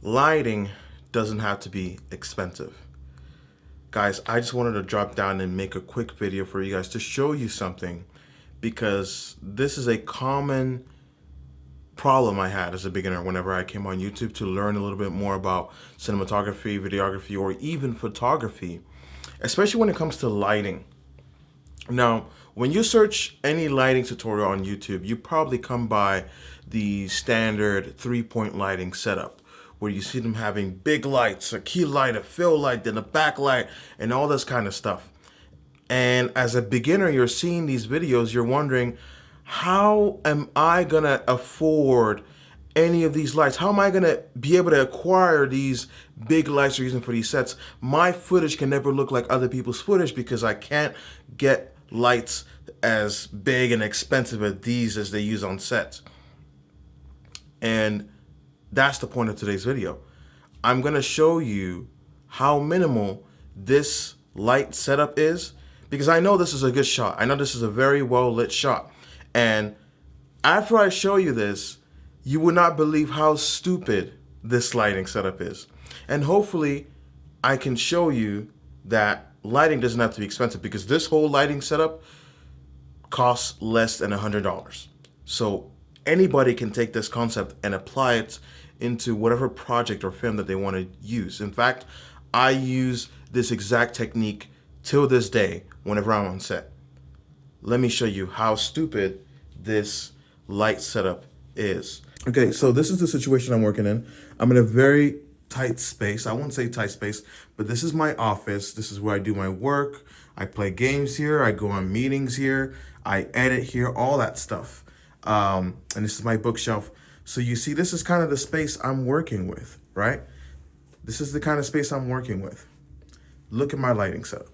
lighting doesn't have to be expensive. Guys, I just wanted to drop down and make a quick video for you guys to show you something, because this is a common problem I had as a beginner whenever I came on YouTube to learn a little bit more about cinematography, videography, or even photography, especially when it comes to lighting. Now, when you search any lighting tutorial on YouTube, you probably come by the standard 3-point lighting setup, where you see them having big lights, a key light, a fill light, then a backlight, and all this kind of stuff. And as a beginner, you're seeing these videos, you're wondering, how am I gonna afford any of these lights? How am I gonna be able to acquire these big lights you're using for these sets? My footage can never look like other people's footage because I can't get lights as big and expensive as these as they use on sets. And that's the point of today's video. I'm gonna show you how minimal this light setup is, because I know this is a good shot. I know this is a very well lit shot. And after I show you this, you would not believe how stupid this lighting setup is. And hopefully I can show you that lighting doesn't have to be expensive, because this whole lighting setup costs less than $100. So anybody can take this concept and apply it into whatever project or film that they want to use. In fact, I use this exact technique till this day whenever I'm on set. Let me show you how stupid this light setup is. Okay, so this is the situation I'm working in. I'm in a very tight space. I won't say tight space, but this is my office. This is where I do my work. I play games here. I go on meetings here. I edit here, all that stuff. And this is my bookshelf. So you see, this is kind of the space I'm working with, right? This is the kind of space I'm working with. Look at my lighting setup.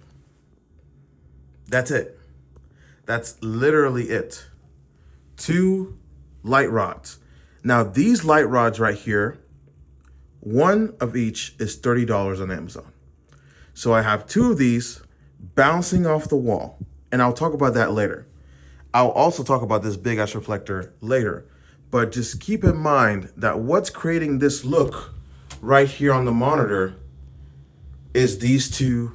That's it. That's literally it. 2 light rods. Now these light rods right here, one of each is $30 on Amazon. So I have 2 of these bouncing off the wall, and I'll talk about that later. I'll also talk about this big ass reflector later, but just keep in mind that what's creating this look right here on the monitor is these 2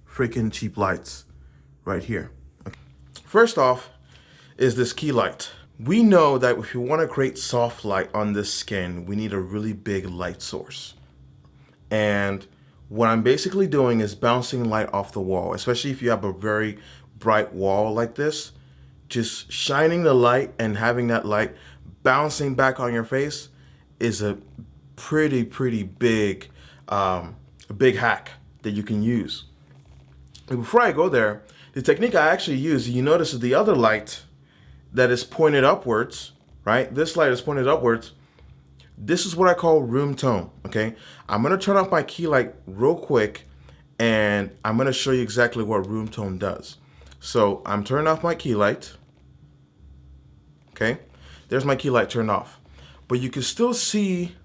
freaking cheap lights right here. Okay. First off is this key light. We know that if you want to create soft light on this skin, we need a really big light source. And what I'm basically doing is bouncing light off the wall, especially if you have a very bright wall like this. Just shining the light and having that light bouncing back on your face is a pretty big big hack that you can use. And before I go there, the technique I actually use, you notice, is the other light that is pointed upwards, right? This light is pointed upwards. This is what I call room tone, okay? I'm gonna turn off my key light real quick, and I'm gonna show you exactly what room tone does. So I'm turning off my key light, okay? There's my key light turned off. But you can still see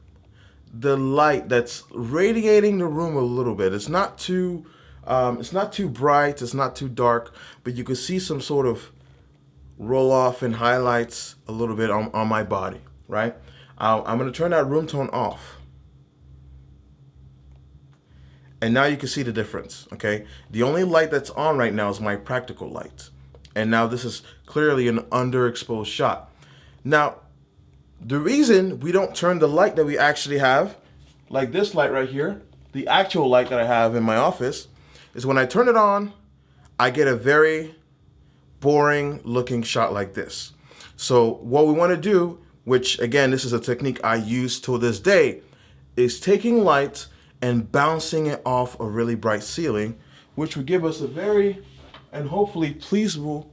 the light that's radiating the room a little bit. It's not too bright, it's not too dark, but you can see some sort of roll off and highlights a little bit on my body, right? I'm gonna turn that room tone off. And now you can see the difference, okay? The only light that's on right now is my practical light. And now this is clearly an underexposed shot. Now, the reason we don't turn the light that we actually have, like this light right here, the actual light that I have in my office, is when I turn it on, I get a very boring looking shot like this. So what we want to do, which again, this is a technique I use till this day, is taking light and bouncing it off a really bright ceiling, which would give us a very and hopefully pleasable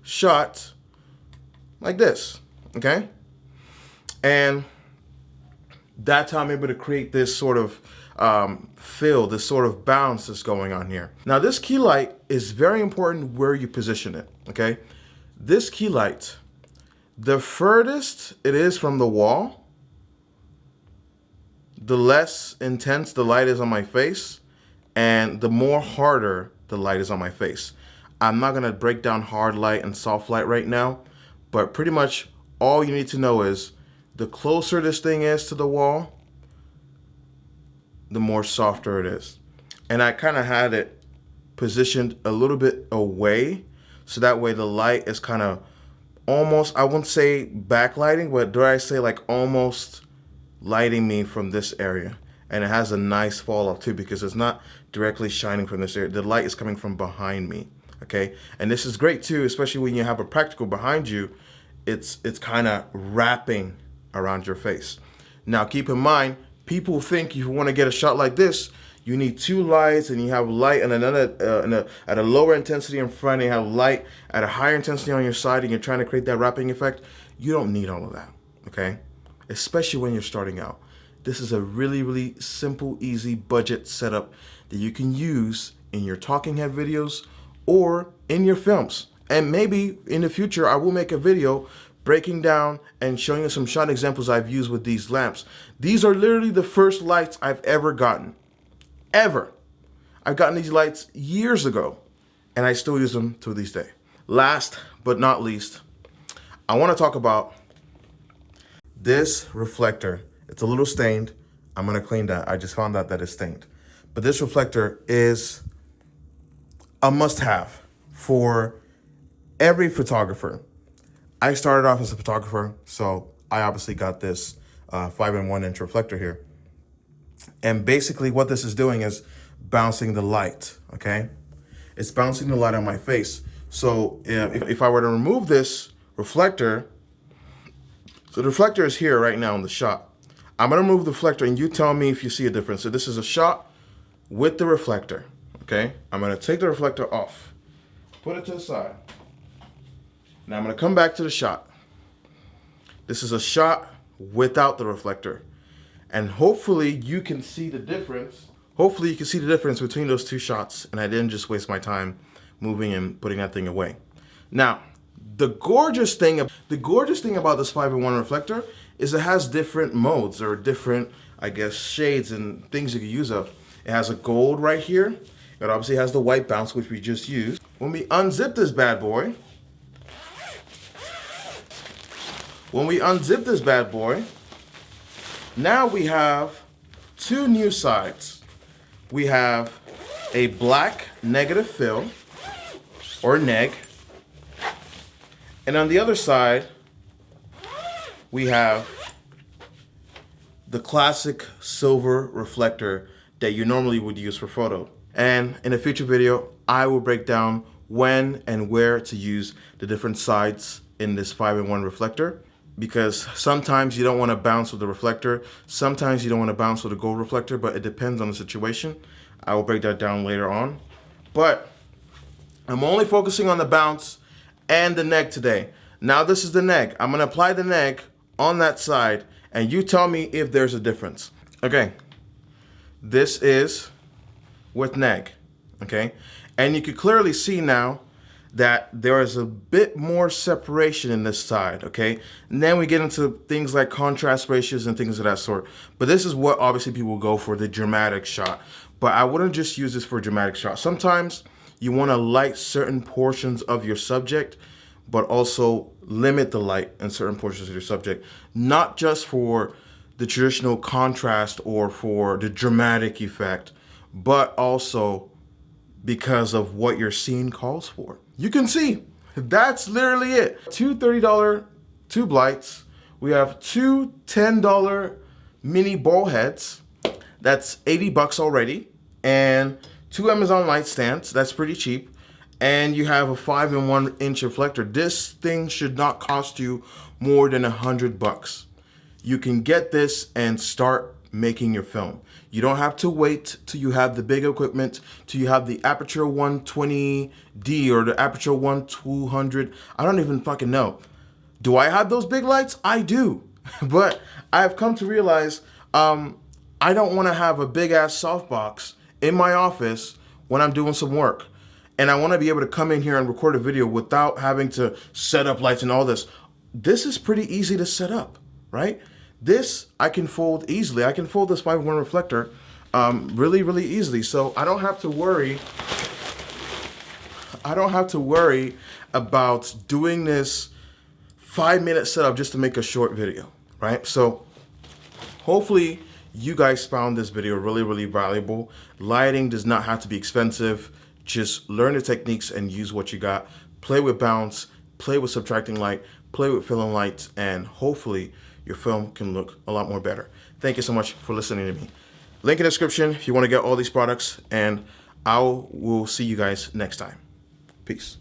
shot like this, okay? And that's how I'm able to create this sort of fill, this sort of bounce that's going on here. Now this key light is very important where you position it, okay? This key light, the furthest it is from the wall, the less intense the light is on my face, and the more harder the light is on my face. I'm not gonna break down hard light and soft light right now, but pretty much all you need to know is the closer this thing is to the wall, the more softer it is. And I kind of had it positioned a little bit away, so that way the light is kind of almost, I wouldn't say backlighting, but dare I say like almost lighting me from this area. And it has a nice fall off too, because it's not directly shining from this area. The light is coming from behind me, okay? And this is great too, especially when you have a practical behind you. It's kind of wrapping around your face. Now keep in mind, people think you want to get a shot like this, you need two lights, and you have light and another at a lower intensity in front, and you have light at a higher intensity on your side, and you're trying to create that wrapping effect. You don't need all of that, okay? Especially when you're starting out. This is a really, really simple, easy budget setup that you can use in your talking head videos or in your films. And maybe in the future, I will make a video breaking down and showing you some shot examples I've used with these lamps. These are literally the first lights I've ever gotten. Ever. I've gotten these lights years ago, and I still use them to this day. Last but not least, I want to talk about this reflector. It's a little stained. I'm going to clean that. I just found out that it's stained. But this reflector is a must-have for every photographer. I started off as a photographer, so I obviously got this 5-in-1-inch reflector here. And basically what this is doing is bouncing the light, okay? It's bouncing the light on my face. So if I were to remove this reflector, so the reflector is here right now in the shot. I'm gonna remove the reflector and you tell me if you see a difference. So this is a shot with the reflector, okay? I'm gonna take the reflector off, put it to the side. Now I'm gonna come back to the shot. This is a shot without the reflector. And hopefully you can see the difference. Hopefully you can see the difference between those two shots, and I didn't just waste my time moving and putting that thing away. Now, the gorgeous thing about this 5-in-1 reflector is it has different modes or different, I guess, shades and things you can use of. It has a gold right here. It obviously has the white bounce, which we just used. When we unzip this bad boy, now we have two new sides. We have a black negative fill, or neg, and on the other side, we have the classic silver reflector that you normally would use for photo. And in a future video, I will break down when and where to use the different sides in this 5-in-1 reflector, because sometimes you don't want to bounce with the reflector, sometimes you don't want to bounce with a gold reflector, but it depends on the situation. I will break that down later on. But I'm only focusing on the bounce and the neg today. Now this is the neg. I'm going to apply the neg on that side, and you tell me if there's a difference. Okay, this is with neg, okay? And you can clearly see now that there is a bit more separation in this side, okay? And then we get into things like contrast ratios and things of that sort. But this is what obviously people go for, the dramatic shot. But I wouldn't just use this for a dramatic shot. Sometimes you want to light certain portions of your subject, but also limit the light in certain portions of your subject, not just for the traditional contrast or for the dramatic effect, but also because of what your scene calls for. You can see, that's literally it. Two $30 tube lights. We have two $10 mini ball heads. That's 80 bucks already. And two Amazon light stands. That's pretty cheap. And you have a 5-in-1-inch reflector. This thing should not cost you more than 100 bucks. You can get this and start making your film. You don't have to wait till you have the big equipment, till you have the Aperture 120D or the Aperture 1200. I don't even fucking know. Do I have those big lights? I do. But I've come to realize I don't want to have a big ass softbox in my office when I'm doing some work. And I want to be able to come in here and record a video without having to set up lights and all this. This is pretty easy to set up, right? This I can fold easily. I can fold this 5-in-1 reflector really, really easily. So I don't have to worry. I don't have to worry about doing this 5-minute setup just to make a short video. right? So hopefully you guys found this video really valuable. Lighting does not have to be expensive. Just learn the techniques and use what you got. Play with bounce, play with subtracting light, play with filling lights, and hopefully your film can look a lot more better. Thank you so much for listening to me. Link in the description if you want to get all these products, and I will see you guys next time. Peace.